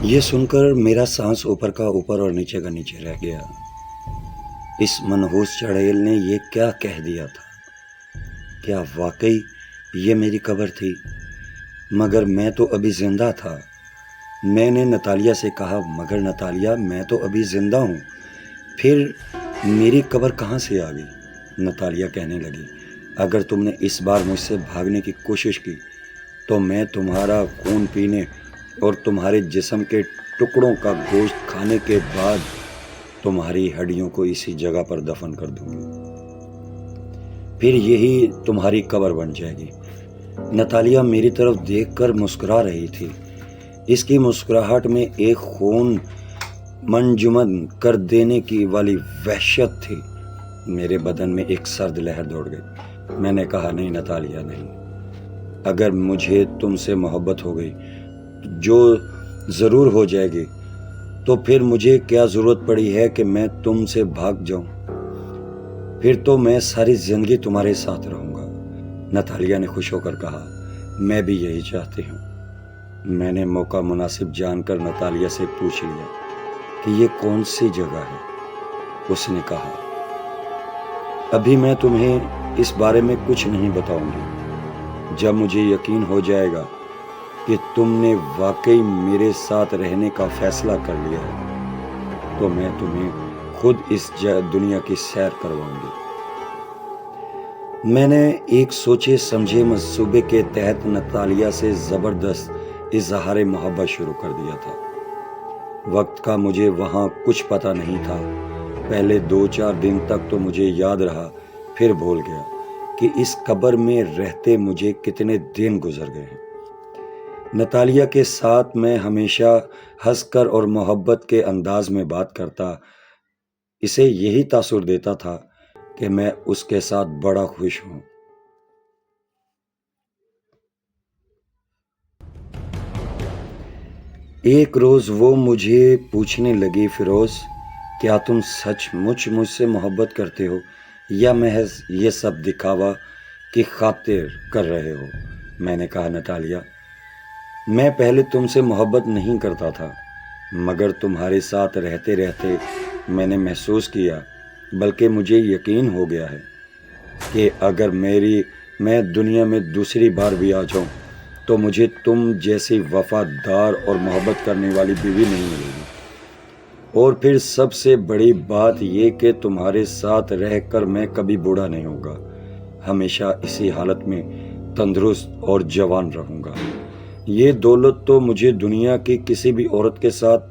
یہ سن کر میرا سانس اوپر کا اوپر اور نیچے کا نیچے رہ گیا۔ اس منحوس چڑیل نے یہ کیا کہہ دیا تھا؟ کیا واقعی یہ میری قبر تھی؟ مگر میں تو ابھی زندہ تھا۔ میں نے نتالیہ سے کہا، مگر نتالیہ میں تو ابھی زندہ ہوں، پھر میری قبر کہاں سے آ گئی؟ نتالیہ کہنے لگی، اگر تم نے اس بار مجھ سے بھاگنے کی کوشش کی تو میں تمہارا خون پینے اور تمہارے جسم کے ٹکڑوں کا گوشت کھانے کے بعد تمہاری ہڈیوں کو اسی جگہ پر دفن کر دوں گی، پھر یہی تمہاری قبر بن جائے گی۔ نتالیہ میری طرف دیکھ کر مسکرا رہی تھی۔ اس کی مسکراہٹ میں ایک خون منجمد کر دینے کی والی وحشت تھی۔ میرے بدن میں ایک سرد لہر دوڑ گئی۔ میں نے کہا، نہیں نتالیہ، نہیں۔ اگر مجھے تم سے محبت ہو گئی، جو ضرور ہو جائے گی، تو پھر مجھے کیا ضرورت پڑی ہے کہ میں تم سے بھاگ جاؤں؟ پھر تو میں ساری زندگی تمہارے ساتھ رہوں گا۔ نتالیہ نے خوش ہو کر کہا، میں بھی یہی چاہتی ہوں۔ میں نے موقع مناسب جان کر نتالیہ سے پوچھ لیا کہ یہ کون سی جگہ ہے؟ اس نے کہا، ابھی میں تمہیں اس بارے میں کچھ نہیں بتاؤں گی۔ جب مجھے یقین ہو جائے گا کہ تم نے واقعی میرے ساتھ رہنے کا فیصلہ کر لیا ہے، تو میں تمہیں خود اس دنیا کی سیر کرواؤں گی۔ میں نے ایک سوچے سمجھے منصوبے کے تحت نتالیہ سے زبردست اظہار محبت شروع کر دیا تھا۔ وقت کا مجھے وہاں کچھ پتہ نہیں تھا۔ پہلے 2-4 دن تک تو مجھے یاد رہا، پھر بھول گیا کہ اس قبر میں رہتے مجھے کتنے دن گزر گئے ہیں۔ نتالیہ کے ساتھ میں ہمیشہ ہنس کر اور محبت کے انداز میں بات کرتا۔ اسے یہی تاثر دیتا تھا کہ میں اس کے ساتھ بڑا خوش ہوں۔ ایک روز وہ مجھے پوچھنے لگی، فیروز، کیا تم سچ مچ مجھ سے محبت کرتے ہو یا محض یہ سب دکھاوا کی خاطر کر رہے ہو؟ میں نے کہا، نتالیہ، میں پہلے تم سے محبت نہیں کرتا تھا، مگر تمہارے ساتھ رہتے رہتے میں نے محسوس کیا، بلکہ مجھے یقین ہو گیا ہے کہ اگر میں دنیا میں دوسری بار بھی آ جاؤں تو مجھے تم جیسی وفادار اور محبت کرنے والی بیوی نہیں ملے گی۔ اور پھر سب سے بڑی بات یہ کہ تمہارے ساتھ رہ کر میں کبھی بوڑھا نہیں ہوں گا، ہمیشہ اسی حالت میں تندرست اور جوان رہوں گا۔ یہ دولت تو مجھے دنیا کی کسی بھی عورت کے ساتھ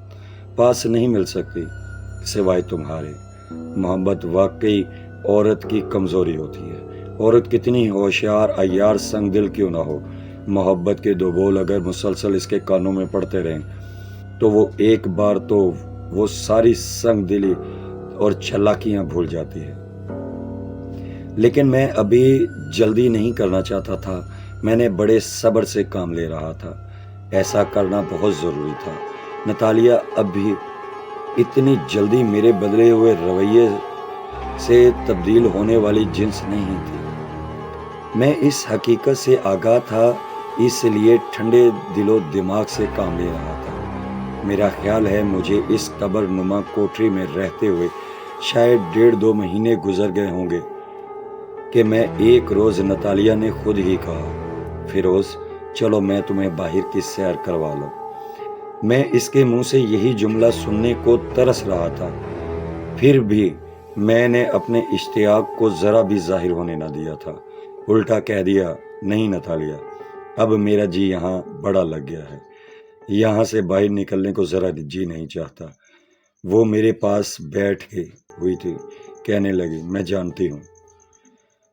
پاس نہیں مل سکتی سوائے تمہارے۔ محبت واقعی عورت کی کمزوری ہوتی ہے۔ عورت کتنی ہوشیار، عیار، سنگ دل کیوں نہ ہو، محبت کے 2 بول اگر مسلسل اس کے کانوں میں پڑتے رہیں تو وہ ایک بار تو وہ ساری سنگ دلی اور چلاکیاں بھول جاتی ہے۔ لیکن میں ابھی جلدی نہیں کرنا چاہتا تھا۔ میں نے بڑے صبر سے کام لے رہا تھا۔ ایسا کرنا بہت ضروری تھا۔ نتالیہ اب بھی اتنی جلدی میرے بدلے ہوئے رویے سے تبدیل ہونے والی جنس نہیں تھی۔ میں اس حقیقت سے آگاہ تھا، اس لیے ٹھنڈے دل و دماغ سے کام لے رہا تھا۔ میرا خیال ہے مجھے اس قبر نما کوٹری میں رہتے ہوئے شاید 1.5-2 مہینے گزر گئے ہوں گے کہ میں ایک روز نتالیہ نے خود ہی کہا، فیروز، چلو میں تمہیں باہر کی سیر کروا لوں۔ میں اس کے منہ سے یہی جملہ سننے کو ترس رہا تھا، پھر بھی میں نے اپنے اشتیاق کو ذرا بھی ظاہر ہونے نہ دیا تھا۔ الٹا کہہ دیا، نہیں نتالیہ، اب میرا جی یہاں بڑا لگ گیا ہے، یہاں سے باہر نکلنے کو ذرا جی نہیں چاہتا۔ وہ میرے پاس بیٹھ کے ہوئی تھی، کہنے لگی، میں جانتی ہوں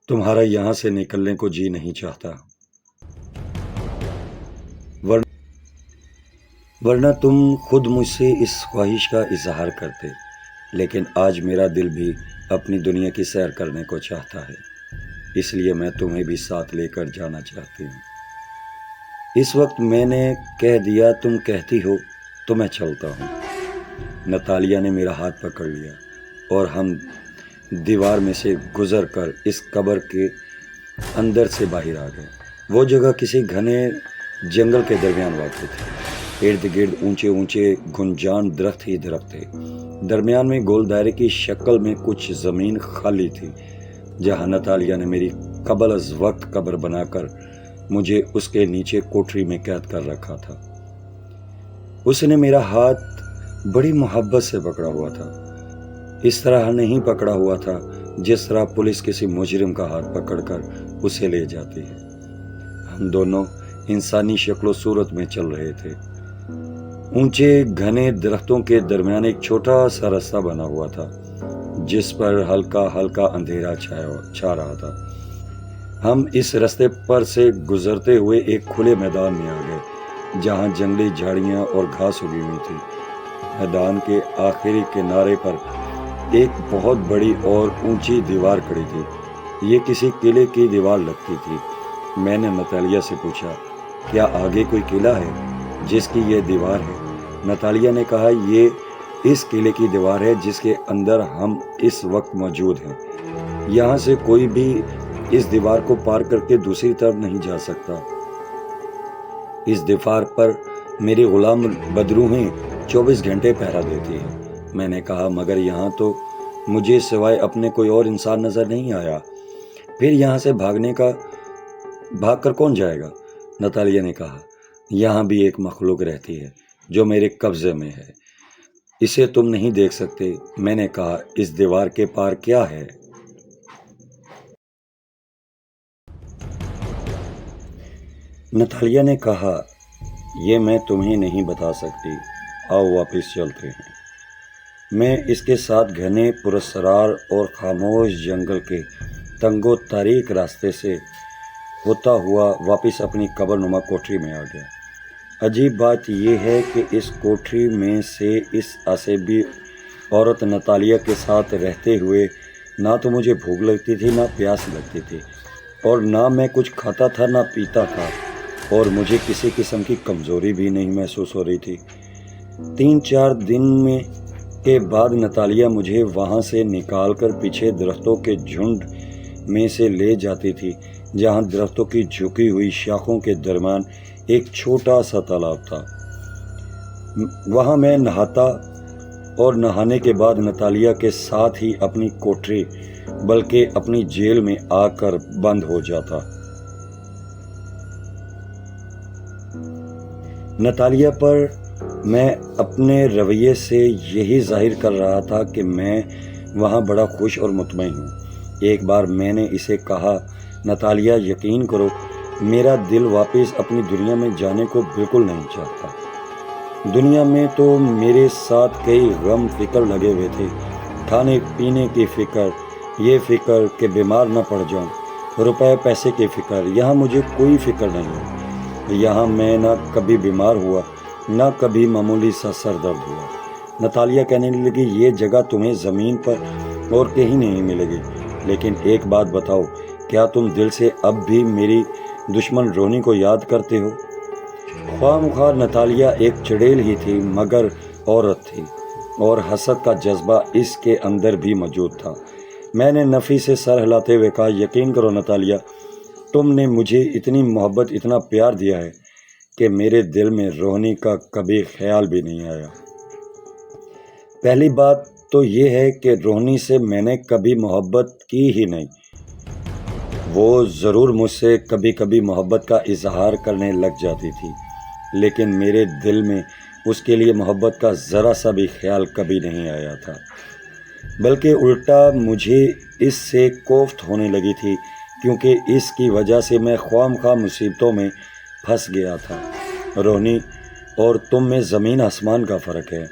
تمہارا یہاں سے نکلنے کو جی نہیں چاہتا، ورنہ تم خود مجھ سے اس خواہش کا اظہار کرتے۔ لیکن آج میرا دل بھی اپنی دنیا کی سیر کرنے کو چاہتا ہے، اس لیے میں تمہیں بھی ساتھ لے کر جانا چاہتی ہوں۔ اس وقت میں نے کہہ دیا، تم کہتی ہو تو میں چلتا ہوں۔ نتالیہ نے میرا ہاتھ پکڑ لیا اور ہم دیوار میں سے گزر کر اس قبر کے اندر سے باہر آ گئے۔ وہ جگہ کسی گھنے جنگل کے درمیان واقع تھی۔ ارد گرد اونچے اونچے گنجان درخت ہی درخت تھے۔ درمیان میں گول دائرے کی شکل میں کچھ زمین خالی تھی جہاں نتالیہ نے میری قبل از وقت قبر بنا کر مجھے اس کے نیچے کوٹری میں قید کر رکھا تھا۔ اس نے میرا ہاتھ بڑی محبت سے پکڑا ہوا تھا، اس طرح نہیں پکڑا ہوا تھا جس طرح پولیس کسی مجرم کا ہاتھ پکڑ کر اسے لے جاتی ہے۔ ہم دونوں انسانی شکل و صورت میں چل رہے تھے۔ اونچے گھنے درختوں کے درمیان ایک چھوٹا سا راستہ بنا ہوا تھا جس پر ہلکا ہلکا اندھیرا چھا رہا تھا۔ ہم اس راستے پر سے گزرتے ہوئے ایک کھلے میدان میں آ گئے جہاں جنگلی جھاڑیاں اور گھاس اگی ہوئی تھی۔ میدان کے آخری کنارے پر ایک بہت بڑی اور اونچی دیوار کھڑی تھی۔ یہ کسی قلعے کی دیوار لگتی تھی۔ میں نے نتالیہ سے پوچھا، کیا آگے کوئی قلعہ ہے جس کی یہ دیوار ہے؟ نتالیہ نے کہا، یہ اس قلعے کی دیوار ہے جس کے اندر ہم اس وقت موجود ہیں۔ یہاں سے کوئی بھی اس دیوار کو پار کر کے دوسری طرف نہیں جا سکتا۔ اس دیوار پر میری غلام بدروحیں 24 گھنٹے پہرا دیتی ہے۔ میں نے کہا، مگر یہاں تو مجھے سوائے اپنے کوئی اور انسان نظر نہیں آیا، پھر یہاں سے بھاگ کر کون جائے گا؟ نتالیہ نے کہا، یہاں بھی ایک مخلوق رہتی ہے جو میرے قبضے میں ہے، اسے تم نہیں دیکھ سکتے۔ میں نے کہا، اس دیوار کے پار کیا ہے؟ نتالیہ نے کہا، یہ میں تمہیں نہیں بتا سکتی، آؤ واپس چلتے ہیں۔ میں اس کے ساتھ گھنے پراسرار اور خاموش جنگل کے تنگ و تاریک راستے سے ہوتا ہوا واپس اپنی قبر نما کوٹری میں آ گیا۔ عجیب بات یہ ہے کہ اس کوٹری میں سے اس عصبی عورت نتالیہ کے ساتھ رہتے ہوئے نہ تو مجھے بھوک لگتی تھی، نہ پیاس لگتی تھی، اور نہ میں کچھ کھاتا تھا نہ پیتا تھا، اور مجھے کسی قسم کی کمزوری بھی نہیں محسوس ہو رہی تھی۔ 3-4 دن کے بعد نتالیہ مجھے وہاں سے نکال کر پیچھے درختوں کے جھنڈ میں سے لے جاتی تھی جہاں درختوں کی جھکی ہوئی شاخوں کے درمیان ایک چھوٹا سا تالاب تھا۔ وہاں میں نہاتا اور نہانے کے بعد نتالیہ کے ساتھ ہی اپنی کوٹری بلکہ اپنی جیل میں آ کر بند ہو جاتا۔ نتالیہ پر میں اپنے رویے سے یہی ظاہر کر رہا تھا کہ میں وہاں بڑا خوش اور مطمئن ہوں۔ ایک بار میں نے اسے کہا، نتالیہ، یقین کرو، میرا دل واپس اپنی دنیا میں جانے کو بالکل نہیں چاہتا۔ دنیا میں تو میرے ساتھ کئی غم فکر لگے ہوئے تھے، کھانے پینے کی فکر، یہ فکر کہ بیمار نہ پڑ جاؤں، روپے پیسے کی فکر۔ یہاں مجھے کوئی فکر نہیں ہے۔ یہاں میں نہ کبھی بیمار ہوا، نہ کبھی معمولی سا سر درد ہوا۔ نتالیہ کہنے لگی، یہ جگہ تمہیں زمین پر اور کہیں نہیں ملے گی، لیکن ایک بات بتاؤ، کیا تم دل سے اب بھی میری دشمن روہنی کو یاد کرتے ہو؟ خواہ مخواہ نتالیہ ایک چڑیل ہی تھی مگر عورت تھی، اور حسد کا جذبہ اس کے اندر بھی موجود تھا۔ میں نے نفی سے سر ہلاتے ہوئے کہا، یقین کرو نتالیہ، تم نے مجھے اتنی محبت، اتنا پیار دیا ہے کہ میرے دل میں روہنی کا کبھی خیال بھی نہیں آیا۔ پہلی بات تو یہ ہے کہ روہنی سے میں نے کبھی محبت کی ہی نہیں۔ وہ ضرور مجھ سے کبھی کبھی محبت کا اظہار کرنے لگ جاتی تھی، لیکن میرے دل میں اس کے لیے محبت کا ذرا سا بھی خیال کبھی نہیں آیا تھا، بلکہ الٹا مجھے اس سے کوفت ہونے لگی تھی، کیونکہ اس کی وجہ سے میں خواہ مخواہ مصیبتوں میں پھنس گیا تھا۔ روہنی اور تم میں زمین آسمان کا فرق ہے،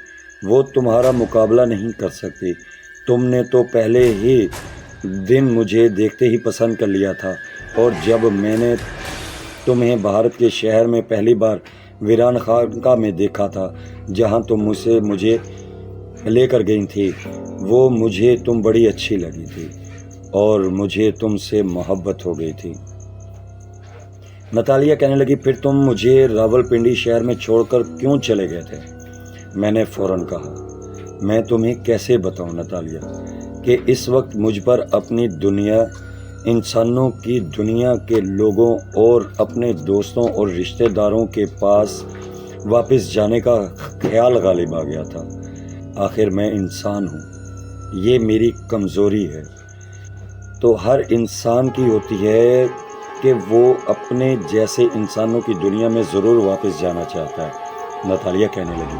وہ تمہارا مقابلہ نہیں کر سکتی۔ تم نے تو پہلے ہی دن مجھے دیکھتے ہی پسند کر لیا تھا، اور جب میں نے تمہیں بھارت کے شہر میں پہلی بار ویران خانقاہ میں دیکھا تھا جہاں تم مجھے لے کر گئی تھی، وہ مجھے تم بڑی اچھی لگی تھی اور مجھے تم سے محبت ہو گئی تھی۔ نتالیہ کہنے لگی، پھر تم مجھے راولپنڈی شہر میں چھوڑ کر کیوں چلے گئے تھے؟ میں نے فوراً کہا، میں تمہیں کیسے بتاؤں نتالیہ کہ اس وقت مجھ پر اپنی دنیا، انسانوں کی دنیا کے لوگوں اور اپنے دوستوں اور رشتہ داروں کے پاس واپس جانے کا خیال غالب آ گیا تھا۔ آخر میں انسان ہوں، یہ میری کمزوری ہے، تو ہر انسان کی ہوتی ہے کہ وہ اپنے جیسے انسانوں کی دنیا میں ضرور واپس جانا چاہتا ہے۔ نتالیہ کہنے لگی،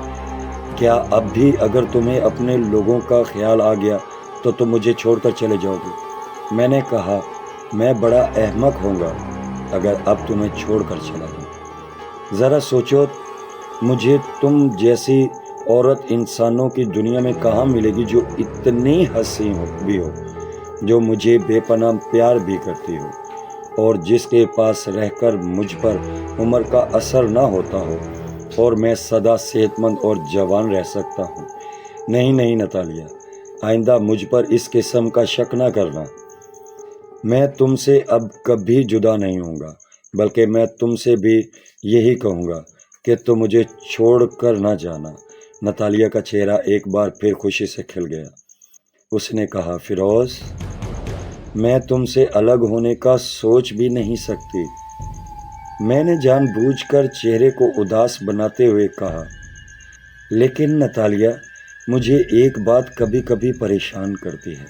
کیا اب بھی اگر تمہیں اپنے لوگوں کا خیال آ گیا تو تم مجھے چھوڑ کر چلے جاؤ گے؟ میں نے کہا، میں بڑا احمق ہوں گا اگر اب تمہیں چھوڑ کر چلا جاؤں۔ ذرا سوچو، مجھے تم جیسی عورت انسانوں کی دنیا میں کہاں ملے گی جو اتنی حسین بھی ہو، جو مجھے بے پناہ پیار بھی کرتی ہو، اور جس کے پاس رہ کر مجھ پر عمر کا اثر نہ ہوتا ہو اور میں سدا صحت مند اور جوان رہ سکتا ہوں۔ نہیں نہیں نتالیہ، آئندہ مجھ پر اس قسم کا شک نہ کرنا۔ میں تم سے اب کبھی جدا نہیں ہوں گا، بلکہ میں تم سے بھی یہی کہوں گا کہ تم مجھے چھوڑ کر نہ جانا۔ نتالیہ کا چہرہ ایک بار پھر خوشی سے کھل گیا۔ اس نے کہا، فیروز، میں تم سے الگ ہونے کا سوچ بھی نہیں سکتی۔ میں نے جان بوجھ کر چہرے کو اداس بناتے ہوئے کہا، لیکن نتالیہ، مجھے ایک بات کبھی کبھی پریشان کرتی ہے۔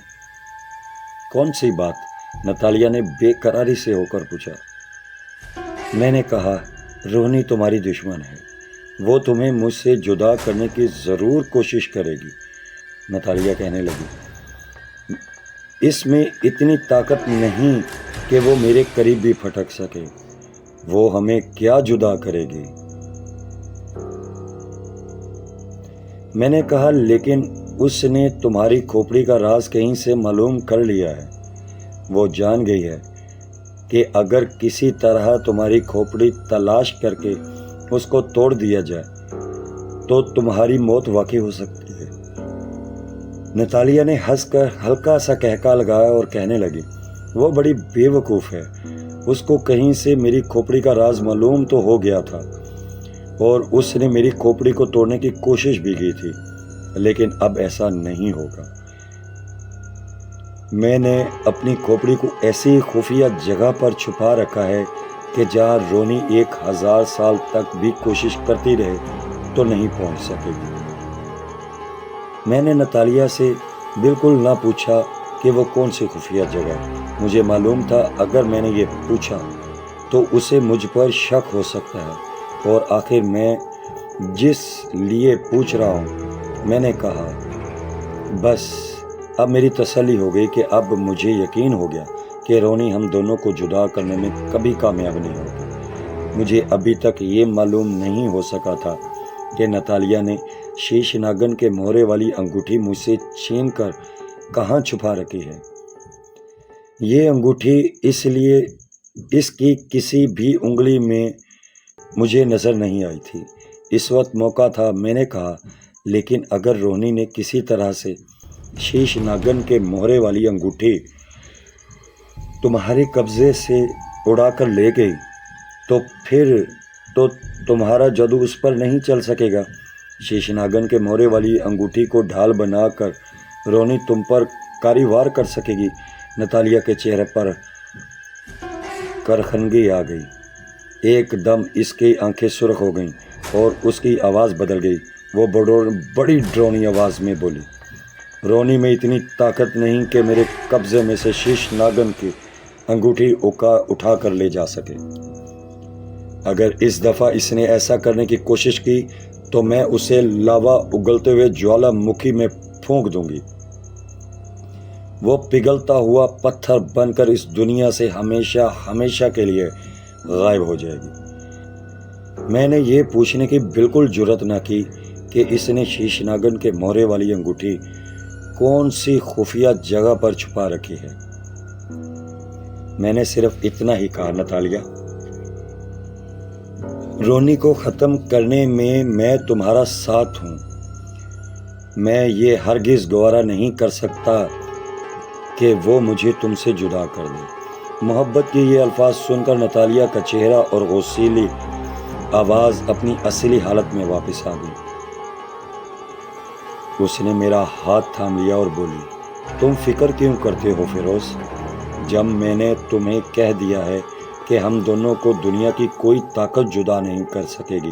کون سی بات؟ نتالیہ نے بے قراری سے ہو کر پوچھا۔ میں نے کہا، روہنی تمہاری دشمن ہے، وہ تمہیں مجھ سے جدا کرنے کی ضرور کوشش کرے گی۔ نتالیہ کہنے لگی، اس میں اتنی طاقت نہیں کہ وہ میرے قریب بھی پھٹک سکے۔ وہ ہمیں کیا جدا کرے گی؟ میں نے کہا، لیکن اس نے تمہاری کھوپڑی کا راز کہیں سے معلوم کر لیا ہے۔ وہ جان گئی ہے کہ اگر کسی طرح تمہاری کھوپڑی تلاش کر کے اس کو توڑ دیا جائے تو تمہاری موت واقع ہو سکتی ہے۔ نتالیہ نے ہنس کر ہلکا سا قہقہہ لگایا اور کہنے لگی، وہ بڑی بے وقوف ہے۔ اس کو کہیں سے میری کھوپڑی کا راز معلوم تو ہو گیا تھا اور اس نے میری کھوپڑی کو توڑنے کی کوشش بھی کی تھی، لیکن اب ایسا نہیں ہوگا۔ میں نے اپنی کھوپڑی کو ایسی خفیہ جگہ پر چھپا رکھا ہے کہ جہاں رونی 1000 سال تک بھی کوشش کرتی رہے تو نہیں پہنچ سکے گی۔ میں نے نتالیہ سے بالکل نہ پوچھا کہ وہ کون سی خفیہ جگہ ہے۔ مجھے معلوم تھا اگر میں نے یہ پوچھا تو اسے مجھ پر شک ہو سکتا ہے، اور آخر میں جس لیے پوچھ رہا ہوں، میں نے کہا، بس اب میری تسلی ہو گئی کہ اب مجھے یقین ہو گیا کہ رونی ہم دونوں کو جدا کرنے میں کبھی کامیاب نہیں ہوگی۔ مجھے ابھی تک یہ معلوم نہیں ہو سکا تھا کہ نتالیہ نے شیش ناگن کے مہرے والی انگوٹھی مجھ سے چھین کر کہاں چھپا رکھی ہے۔ یہ انگوٹھی اس لیے اس کی کسی بھی انگلی میں مجھے نظر نہیں آئی تھی۔ اس وقت موقع تھا۔ میں نے کہا، لیکن اگر روہنی نے کسی طرح سے شیش ناگن کے مہرے والی انگوٹھی تمہارے قبضے سے اڑا کر لے گئی تو پھر تو تمہارا جادو اس پر نہیں چل سکے گا۔ شیش ناگن کے مہرے والی انگوٹھی کو ڈھال بنا کر رونی تم پر کاری وار کر سکے گی۔ نتالیہ کے چہرے پر کرخنگی آ گئی۔ ایک دم اس کی آنکھیں سرخ ہو گئیں اور اس کی آواز بدل گئی۔ وہ بڑی ڈرونی آواز میں بولی، رونی میں اتنی طاقت نہیں کہ میرے قبضے میں سے شیش ناگن کی انگوٹھی اٹھا کر لے جا سکے۔ اگر اس دفعہ اس نے ایسا کرنے کی کوشش کی تو میں اسے لاوا اگلتے ہوئے جوالا مکھی میں پھونک دوں گی۔ وہ پگھلتا ہوا پتھر بن کر اس دنیا سے ہمیشہ ہمیشہ کے لیے غائب ہو جائے گی۔ میں نے یہ پوچھنے کی بالکل جرأت نہ کی کہ اس نے شیش ناگن کے مہرے والی انگوٹھی کون سی خفیہ جگہ پر چھپا رکھی ہے۔ میں نے صرف اتنا ہی کہا، نتالیہ، رونی کو ختم کرنے میں تمہارا ساتھ ہوں۔ میں یہ ہرگز گوارا نہیں کر سکتا کہ وہ مجھے تم سے جدا کر دے۔ محبت کے یہ الفاظ سن کر نتالیہ کا چہرہ اور غصیلی آواز اپنی اصلی حالت میں واپس آ گئی۔ اس نے میرا ہاتھ تھام لیا اور بولی، تم فکر کیوں کرتے ہو فیروز؟ جب میں نے تمہیں کہہ دیا ہے کہ ہم دونوں کو دنیا کی کوئی طاقت جدا نہیں کر سکے گی